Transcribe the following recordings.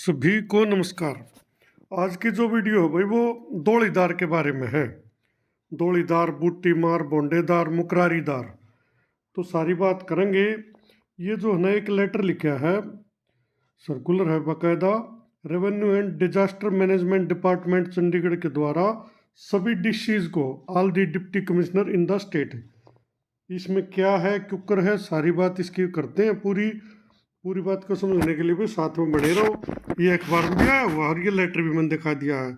सभी को नमस्कार। आज की जो वीडियो है भाई वो दौड़ीदार के बारे में है। दौड़ीदार, बूटीमार, बोंडेदार, मुकरारीदार, तो सारी बात करेंगे। ये जो है ना एक लेटर लिखा है, सर्कुलर है बाकायदा, revenue and disaster management department Chandigarh के द्वारा सभी डिस्ट्रिक्ट को, all the deputy commissioner in the state. इसमें क्या है, क्यों है, सारी बात इसकी करते हैं। पूरी बात को समझने के लिए भी साथ में बने रहो। ये अखबार में भी आया हुआ और ये लेटर भी मैंने दिखा दिया है।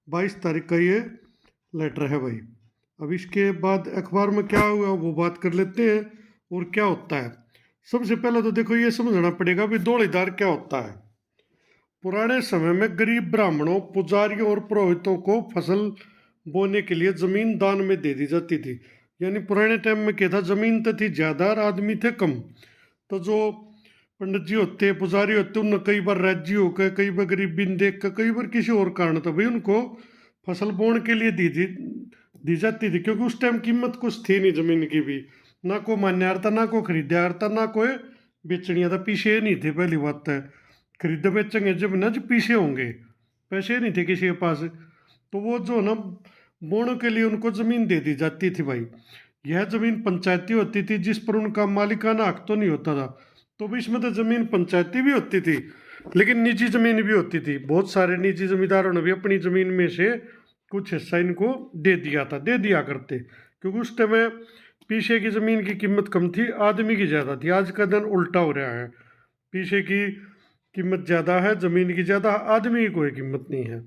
22 तारीख का ये लेटर है भाई। अब इसके बाद अखबार में क्या हुआ वो बात कर लेते हैं और क्या होता है। सबसे पहले तो देखो ये समझना पड़ेगा भी दौड़ीदार क्या होता है। पुराने समय में गरीब ब्राह्मणों, पुजारियों और पुरोहितों को फसल बोने के लिए जमीन दान में दे दी जाती थी। यानी पुराने टाइम में क्या था, जमीन तो थी ज़्यादा और आदमी थे कम, तो जो पंडित जी होते, पुजारी होते, उन कई बार राज्य होकर, कई बार गरीबी देख कर, कई बार किसी और कारण तो भाई उनको फसल बोने के लिए दी जाती थी। क्योंकि उस टाइम कीमत कुछ थी नहीं जमीन की भी, ना को मान्यार था, ना को खरीदार था, ना कोई बेचनिया था। पीछे नहीं थे, पहली बात है खरीद बेचेंगे जब ना, जब पीछे होंगे, पैसे नहीं थे किसी के पास, तो वो जो ना बोने के लिए उनको जमीन दे दी जाती थी भाई। यह जमीन पंचायती होती थी, जिस पर उनका मालिकाना हक तो नहीं होता था। तो भी इसमें तो जमीन पंचायती भी होती थी, लेकिन निजी जमीन भी होती थी। बहुत सारे निजी जमींदारों ने भी अपनी जमीन में से कुछ हिस्सा इनको दे दिया करते। क्योंकि उस टाइम पीछे की जमीन की कीमत कम थी, आदमी की ज़्यादा थी। आज का दिन उल्टा हो रहा है, पीछे की कीमत ज़्यादा है, जमीन की ज़्यादा, आदमी की कोई कीमत नहीं है।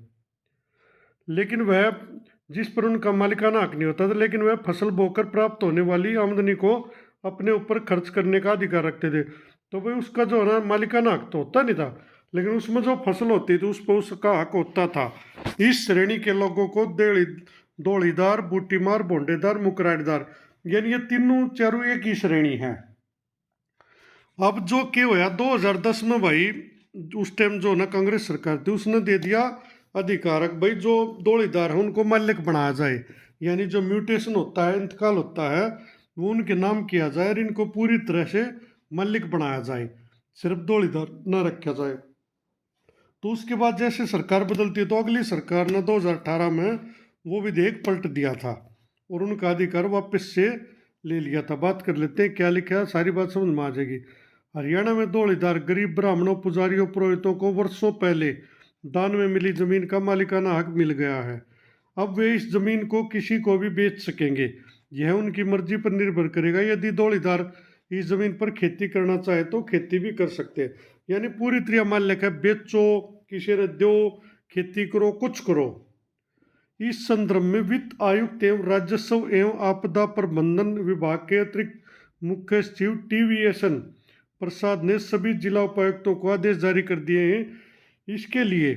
लेकिन वह जिस पर उनका मालिकाना हक नहीं होता था, लेकिन वह फसल बोकर प्राप्त होने वाली आमदनी को अपने ऊपर खर्च करने का अधिकार रखते थे। तो भाई उसका जो है ना मालिकाना हक तो होता नहीं था, लेकिन उसमें जो फसल होती थी उस पर उसका हक होता था। इस श्रेणी के लोगों को दौड़ीदार, बूटीमार, बोंडेदार, मुकरारीदार, यानी ये तीनों चारों एक ही श्रेणी है। अब जो क्या हुआ 2010 में भाई, उस टाइम जो ना कांग्रेस सरकार थी उसने दे दिया अधिकारक भाई, जो दौड़ीदार है उनको मालिक बनाया जाए। यानी जो म्यूटेशन होता है, इंतकाल होता है, वो उनके नाम किया जाए और इनको पूरी तरह से मालिक बनाया जाए, सिर्फ दौड़ीदार न रखा जाए। तो उसके बाद जैसे सरकार बदलती है तो अगली सरकार ने 2018 में वो विधेयक पलट दिया था और उनका अधिकार वापस से ले लिया था। बात कर लेते हैं क्या लिखा है, सारी बात समझ में आ जाएगी। हरियाणा में दौड़ीदार गरीब ब्राह्मणों, पुजारियों, पुरोहितों को वर्षों पहले दान में मिली जमीन का मालिकाना हक मिल गया है। अब वे इस जमीन को किसी को भी बेच सकेंगे। यह उनकी मर्जी पर निर्भर करेगा। यदि दौड़ीदार इस जमीन पर खेती करना चाहे तो खेती भी कर सकते हैं। यानी पूरी तरह मालिक है, बेचो, किसी ने दो, खेती करो, कुछ करो। इस संदर्भ में वित्त आयुक्त एवं राजस्व एवं आपदा प्रबंधन विभाग के अतिरिक्त मुख्य सचिव TVSN प्रसाद ने सभी जिला उपायुक्तों को आदेश जारी कर दिए हैं। इसके लिए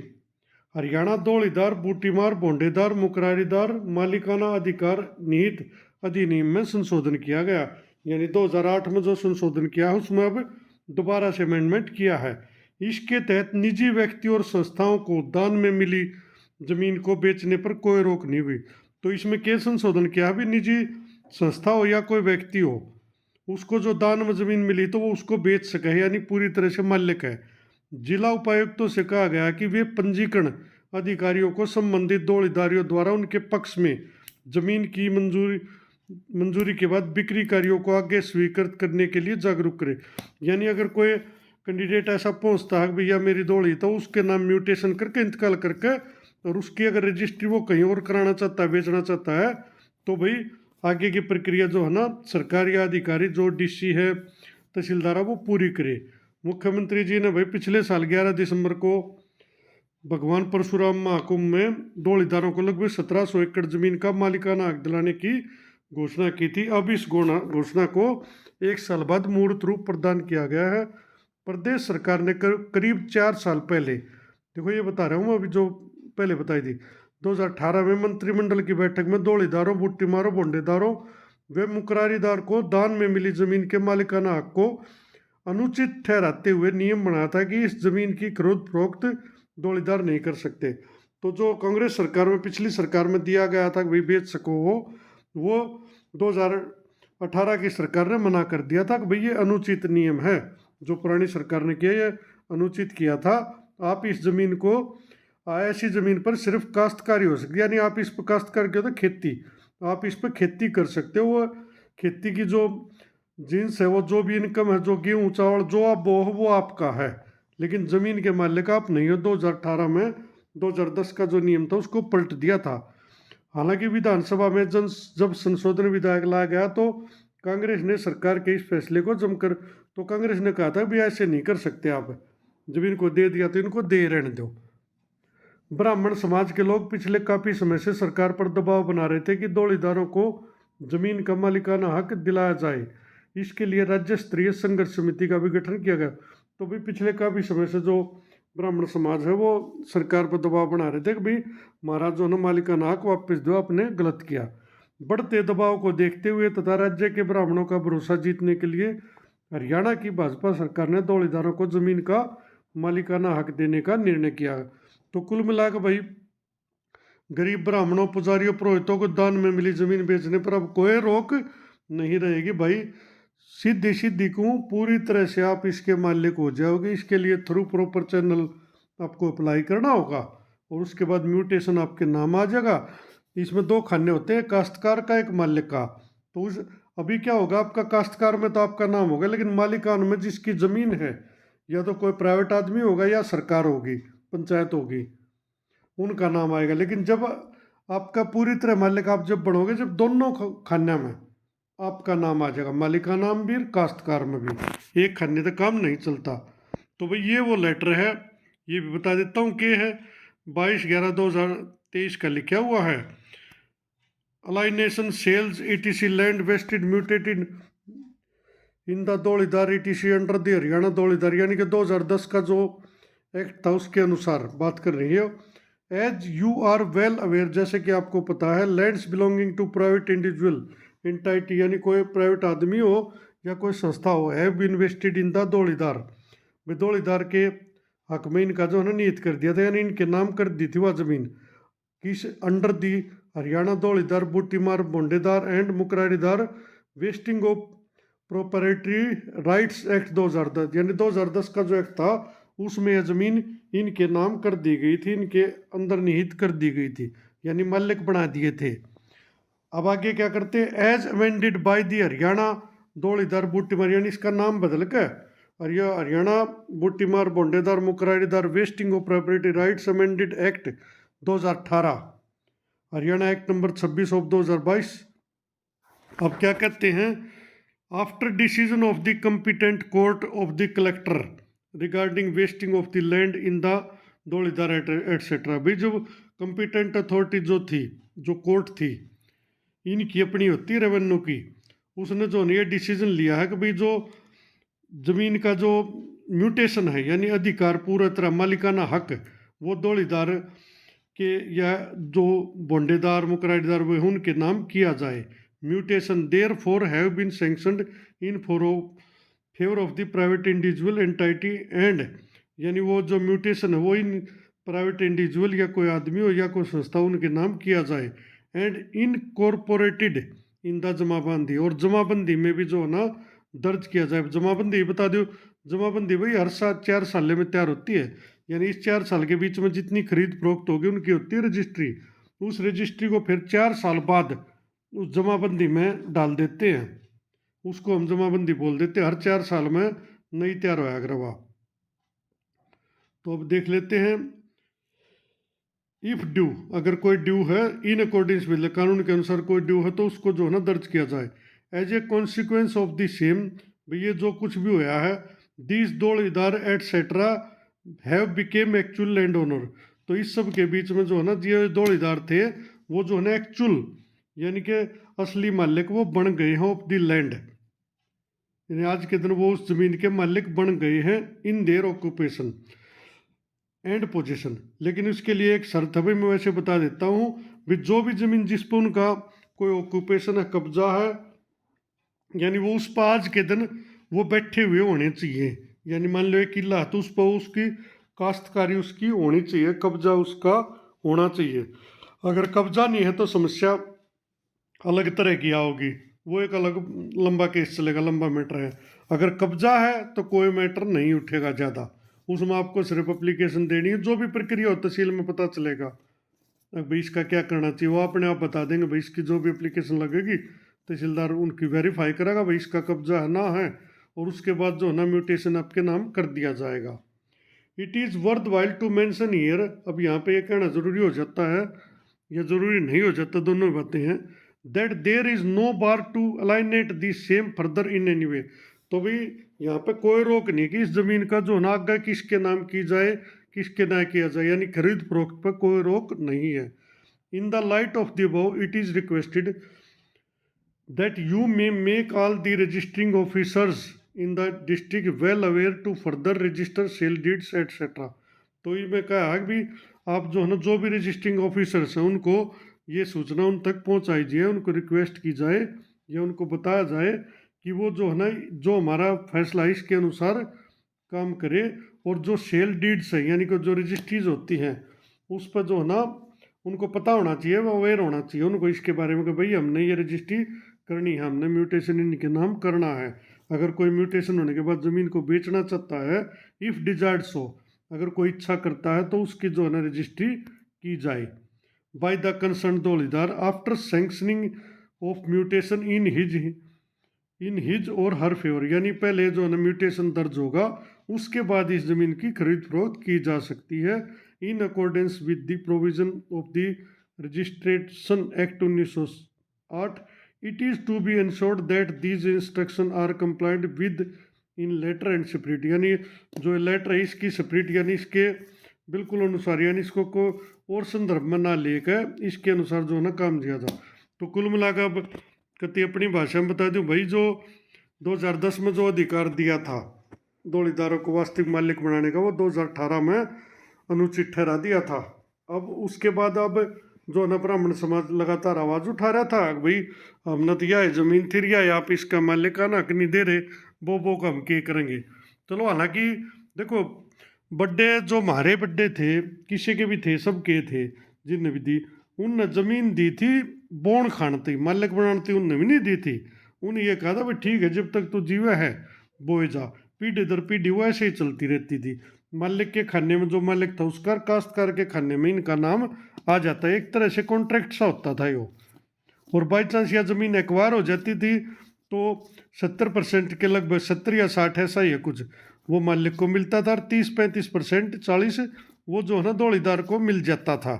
हरियाणा दौड़ीदार, बूटीमार, बोंडेदार, मुकरारीदार मालिकाना अधिकार निहित अधिनियम में संशोधन किया गया। यानी 2008 में जो संशोधन किया है उसमें अब दोबारा से अमेंडमेंट किया है। इसके तहत निजी व्यक्ति और संस्थाओं को दान में मिली जमीन को बेचने पर कोई रोक नहीं हुई। तो इसमें क्या संशोधन किया है, भी निजी संस्था हो या कोई व्यक्ति हो, उसको जो दान में जमीन मिली तो वो उसको बेच सके, यानी पूरी तरह से मालिक है। जिला उपायुक्तों से कहा गया कि वे पंजीकरण अधिकारियों को संबंधित दौड़ीदारियों द्वारा उनके पक्ष में जमीन की मंजूरी के बाद बिक्री कार्यों को आगे स्वीकृत करने के लिए जागरूक करें। यानी अगर कोई कैंडिडेट ऐसा पहुंचता है भैया मेरी दौड़ी, तो उसके नाम म्यूटेशन करके, इंतकाल करके, और उसकी अगर रजिस्ट्री वो कहीं और कराना चाहता है, बेचना चाहता है, तो भाई आगे की प्रक्रिया जो है ना सरकारी अधिकारी जो DC है, तहसीलदार है, वो पूरी करे। मुख्यमंत्री जी ने भाई पिछले साल 11 दिसंबर को भगवान परशुराम महाकुंभ में दौड़ीदारों को लगभग 1700 एकड़ जमीन का मालिकाना हक दिलाने की घोषणा की थी। अब इस घोषणा को 1 साल बाद मूर्त रूप प्रदान किया गया है। प्रदेश सरकार ने करीब 4 साल पहले, देखो ये बता रहा हूँ अभी जो पहले बताई थी, 2018 में मंत्रिमंडल की बैठक में दौड़ीदारों, बूटीमारों, बोंडेदारों व मुकरारीदार को दान में मिली जमीन के मालिकाना हक को अनुचित ठहराते हुए नियम बनाया था कि इस जमीन की खरीद फरोख्त दौड़ीदार नहीं कर सकते। तो जो कांग्रेस सरकार में, पिछली सरकार में दिया गया था कि भाई बेच सको, वो 2018 की सरकार ने मना कर दिया था कि भाई ये अनुचित नियम है। जो पुरानी सरकार ने किया, ये अनुचित किया था, आप इस ज़मीन को ऐसी ज़मीन पर सिर्फ काश्तकारी हो सकती है, यानी आप इस पर काश्तकारी के तो खेती, आप इस पर खेती कर सकते हो। वो खेती की जो जिन्स है, वो जो भी इनकम है, जो गेहूँ चावल जो आप बो हो वो आपका है, लेकिन ज़मीन के मालिक आप नहीं हो। 2018 में 2010 का जो नियम था उसको पलट दिया था। हालांकि विधानसभा में जब संशोधन विधेयक लाया गया तो कांग्रेस ने सरकार के इस फैसले को जमकर, तो कांग्रेस ने कहा था भी ऐसे नहीं कर सकते, आप जब इनको दे दिया तो इनको दे रहने दो। ब्राह्मण समाज के लोग पिछले काफ़ी समय से सरकार पर दबाव बना रहे थे कि दौड़ीदारों को जमीन का मालिकाना हक दिलाया जाए। इसके लिए राज्य स्तरीय संघर्ष समिति का भी गठन किया गया। तो भी पिछले काफ़ी समय से जो ब्राह्मण समाज है वो सरकार पर दबाव बना रहे थे कि भाई महाराज जो ना मालिकाना हक वापस दो, आपने गलत किया। बढ़ते दबाव को देखते हुए तथा राज्य के ब्राह्मणों का भरोसा जीतने के लिए हरियाणा की भाजपा सरकार ने दौड़ीदारों को जमीन का मालिकाना हक देने का निर्णय किया। तो कुल मिलाकर भाई गरीब ब्राह्मणों, पुजारियों, पुरोहितों को दान में मिली जमीन बेचने पर अब कोई रोक नहीं रहेगी भाई। सीधी सीधी को पूरी तरह से आप इसके मालिक हो जाओगे। इसके लिए थ्रू प्रॉपर चैनल आपको अप्लाई करना होगा और उसके बाद म्यूटेशन आपके नाम आ जाएगा। इसमें दो खाने होते हैं, काश्तकार का एक मालिक का। तो उस अभी क्या होगा, आपका काश्तकार में तो आपका नाम होगा, लेकिन मालिकान में जिसकी ज़मीन है या तो कोई प्राइवेट आदमी होगा या सरकार होगी, पंचायत होगी, उनका नाम आएगा। लेकिन जब आपका पूरी तरह मालिक आप जब बनोगे, जब दोनों खाने में आपका नाम आ जाएगा, मालिका नाम भी काश्तकार में भी, एक खाने तक काम नहीं चलता। तो भाई ये वो लेटर है, ये भी बता देता हूँ कि है 22/11/2023 का लिखा हुआ है। Alienation sales ETC land vested mutated in the Dohlidar ETC under the Haryana Dohlidar, यानी कि 2010 का जो एक्ट था उसके अनुसार बात कर रही है। As you are well aware, जैसे कि आपको पता है, lands belonging to private individual entity, यानी कोई प्राइवेट आदमी हो या कोई संस्था हो, हैव इन्वेस्टेड इन द दौड़ीदार, वे दौड़ीदार के हक में इनका जो है ना नियत कर दिया था, यानी इनके नाम कर दी थी वह जमीन। किस under the Haryana Dohlidar, Butimar, Bhondedar and Mukarraridar vesting of proprietary rights act 2010, यानी 2010 का जो एक्ट था उसमें यह जमीन इनके नाम कर दी गई थी, इनके अंदर निहित कर दी गई थी, यानी मालिक बना दिए थे। अब आगे क्या करते हैं, as amended by the Haryana Dohlidar Butimar, यानी इसका नाम बदल के Haryana Butimar, Bhondedar, Mukarraridar vesting of property rights amended act 2018, Haryana act number 26 of 2022। अब क्या कहते हैं, after decision of the competent court of the collector regarding vesting of the land in the Dohlidar etcetera, भाई जब कंपिटेंट अथॉरिटी जो थी, जो कोर्ट थी, इनकी अपनी होती है रेवेन्यू की, उसने जो ये डिसीजन लिया है कि भाई जो जमीन का जो म्यूटेशन है, यानी अधिकार पूरा तरह मालिकाना हक, वो दौड़ीदार के या जो बोंडेदार, मुकरारीदार वे उनके नाम किया जाए। Mutation therefore have been sanctioned in favour of the private individual entity and, यानी वो जो म्यूटेशन है वो इन प्राइवेट इंडिविजुअल या कोई आदमी हो या कोई संस्था उनके नाम किया जाए। एंड इनकॉर्पोरेटेड इन द जमाबंदी, और जमाबंदी में भी जो है ना दर्ज किया जाए। जमाबंदी बता दो, जमाबंदी भाई हर साल 4 साल में तैयार होती है, यानी इस 4 साल के बीच में जितनी खरीद फरोख्त होगी उनकी होती है रजिस्ट्री। उस रजिस्ट्री को फिर 4 साल बाद उस जमाबंदी में डाल देते हैं, उसको हम जमाबंदी बोल देते हैं। हर 4 साल में नई तैयार होया करवा। तो अब देख लेते हैं, इफ ड्यू, अगर कोई ड्यू है इन अकॉर्डिंग्स विद कानून के अनुसार कोई ड्यू है तो उसको जो है ना दर्ज किया जाए। As a consequence of the same, ये जो कुछ भी होया है, this Dohlidar etcetera have become actual land owner, तो इस सब के बीच में जो है ना ये दौड़ीदार थे वो जो है ना एक्चुअल, यानी कि असली मालिक वो बन गए हैं ऑफ द लैंड, यानी आज के दिन वो उस जमीन के मालिक बन गए हैं in their occupation and position. लेकिन इसके लिए एक शर्त है, मैं वैसे बता देता हूँ भी, जो भी जमीन जिस पर उनका कोई ऑक्यूपेशन है, कब्जा है, यानी वो उस पर आज के दिन वो बैठे हुए होने चाहिए। यानी मान लो एक किला तो उस पर उसकी काश्तकारी उसकी होनी चाहिए, कब्जा उसका होना चाहिए। अगर कब्जा नहीं है तो समस्या अलग तरह की आओगी, वो एक अलग लंबा केस चलेगा, लंबा मैटर है। अगर कब्जा है तो कोई मैटर नहीं उठेगा ज़्यादा, उसमें आपको सिर्फ एप्लीकेशन देनी है, जो भी प्रक्रिया हो तहसील में पता चलेगा। अब भाई इसका क्या करना चाहिए वो अपने आप बता देंगे। भाई इसकी जो भी एप्लीकेशन लगेगी तहसीलदार उनकी वेरीफाई करेगा भाई इसका कब्जा है ना है, और उसके बाद जो है ना म्यूटेशन आपके नाम कर दिया जाएगा। It is worthwhile to mention here, अब यहाँ पे ये कहना ज़रूरी हो जाता है या ज़रूरी नहीं हो जाता, दोनों बातें हैं। That there is no bar to alienate the same further in any way, तो भाई यहाँ पे कोई रोक नहीं कि इस ज़मीन का जो ना आगे किसके नाम की जाए किसके ना किया जाए, यानी खरीद फरोख्त पर कोई रोक नहीं है। In the light of the above it is requested that you may make all the registering officers in the district well aware to further register sale deeds etc. तो ये मैं कहा कि भी आप जो है ना जो भी रजिस्टरिंग ऑफिसर्स हैं उनको ये सूचना उन तक पहुंचाई जाए, उनको रिक्वेस्ट की जाए या उनको बताया जाए कि वो जो है ना जो हमारा फैसला है इसके अनुसार काम करे, और जो सेल डीड्स है यानी कि जो रजिस्ट्रीज होती हैं उस पर जो है ना उनको पता होना चाहिए, वो अवेयर होना चाहिए उनको इसके बारे में कि भाई हमने ये रजिस्ट्री करनी है, हमने म्यूटेशन इनके नाम करना है। अगर कोई म्यूटेशन होने के बाद ज़मीन को बेचना चाहता है, इफ़ डिजायर्ड सो, अगर कोई इच्छा करता है तो उसकी जो है ना रजिस्ट्री की जाए by the concern Dohlidar after sanctioning of mutation in his और हर फेवर, यानी पहले जो है ना म्यूटेशन दर्ज होगा उसके बाद इस ज़मीन की खरीद फरोख्त की जा सकती है in accordance with the provision of the registration act 1908। It is to be ensured that these instructions are complied with in letter and spirit, यानी जो लेटर है इसकी स्पिरिट यानी इसके बिल्कुल अनुसार, यानी इसको को और संदर्भ में ना लेकर इसके अनुसार जो है ना काम दिया जाए। तो कुल मिलाकर अब कति अपनी भाषा में बता दूं भाई, जो 2010 में जो अधिकार दिया था दौड़ीदारों को वास्तविक मालिक बनाने का वो 2018 में अनुचित ठहरा दिया था। अब उसके बाद अब जो ना ब्राह्मण समाज लगातार आवाज़ उठा रहा था भाई हमने तो यह ज़मीन थी रिया आप इसका मालिकाना हक नहीं दे रहे, वो का हम क्या करेंगे। चलो हालांकि देखो बड्डे जो हमारे बड्डे थे किसी के भी थे सबके थे जिनने भी दी उनने ज़मीन दी थी बोन खानती मालिक बनाती उनने भी नहीं दी थी। उन्हें ये कहा था भाई ठीक है जब तक तू जीवा है बोए जा, पीढ़ी दर पीढ़ी वो ऐसे ही चलती रहती थी। मालिक के खाने में जो मालिक था उसका काश्तकार के खाने में इनका नाम आ जाता है, एक तरह से कॉन्ट्रैक्ट सा होता था यो। और बाई चांस यह ज़मीन एक्वायर हो जाती थी तो 70% के लगभग 70 या 60 ऐसा ही है कुछ वो मालिक को मिलता था, और 30-35% 40 वो जो है ना दौड़ीदार को मिल जाता था।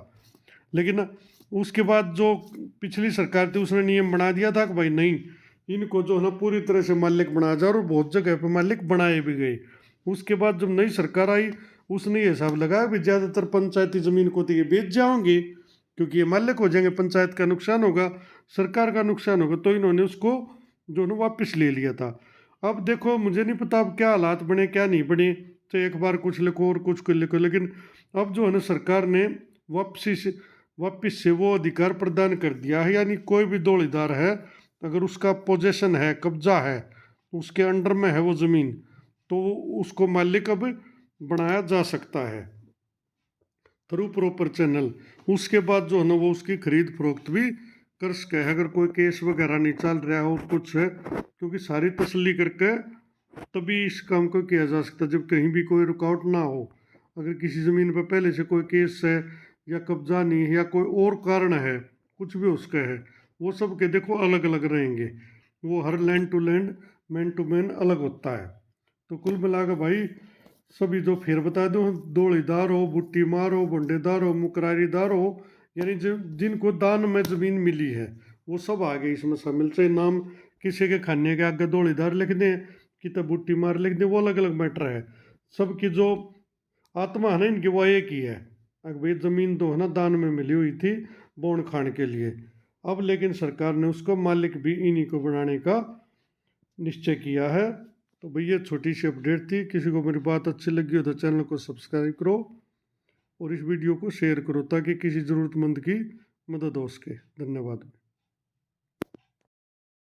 लेकिन उसके बाद जो पिछली सरकार थी उसने नियम बना दिया था कि भाई नहीं इनको जो है ना पूरी तरह से मालिक बनाया जाए, और बहुत जगह पर मालिक बनाए भी गए। उसके बाद जब नई सरकार आई उसने ये हिसाब लगाया कि ज़्यादातर पंचायती ज़मीन को तो ये बेच जाओगे क्योंकि ये मालिक हो जाएंगे, पंचायत का नुकसान होगा सरकार का नुकसान होगा, तो इन्होंने उसको जो ना वापस ले लिया था। अब देखो मुझे नहीं पता अब क्या हालात बने क्या नहीं बने, तो एक बार कुछ लिखो और कुछ को लिखो, लेकिन अब जो है ना सरकार ने वापस से वो अधिकार प्रदान कर दिया है, यानी कोई भी दौड़ीदार है अगर उसका पोजेशन है कब्जा है उसके अंडर में है वो ज़मीन तो उसको मालिक अब बनाया जा सकता है थ्रू प्रॉपर चैनल। उसके बाद जो है ना वो उसकी खरीद फरोख्त भी कर सके अगर कोई केस वगैरह नहीं चल रहा हो कुछ है, क्योंकि सारी तसल्ली करके तभी इस काम को किया जा सकता जब कहीं भी कोई रुकावट ना हो। अगर किसी ज़मीन पर पहले से कोई केस है या कब्जा नहीं है या कोई और कारण है कुछ भी उसका है वो सब के देखो अलग अलग रहेंगे, वो हर land to land man to man अलग होता है। तो कुल मिलाकर भाई सभी जो फिर बता दूँ दौड़ीदार हो बुट्टी मार हो बंडेदार हो मुकरारीदार हो यानी जिनको दान में ज़मीन मिली है वो सब आ गए इसमें शामिल। चाहे नाम किसी के खाने के आगे दौड़ीदार लिख दें कि तब बुट्टी मार लिख दें वो अलग अलग मैटर है, सबकी जो आत्मा है ना इनकी वो एक ही है। अगर भाई ज़मीन तो है ना दान में मिली हुई थी बोन खान के लिए, अब लेकिन सरकार ने उसको मालिक भी इन्हीं को बनाने का निश्चय किया है। तो भैया छोटी सी अपडेट थी, किसी को मेरी बात अच्छी लगी हो तो चैनल को सब्सक्राइब करो और इस वीडियो को शेयर करो ताकि किसी ज़रूरतमंद की मदद हो सके। धन्यवाद।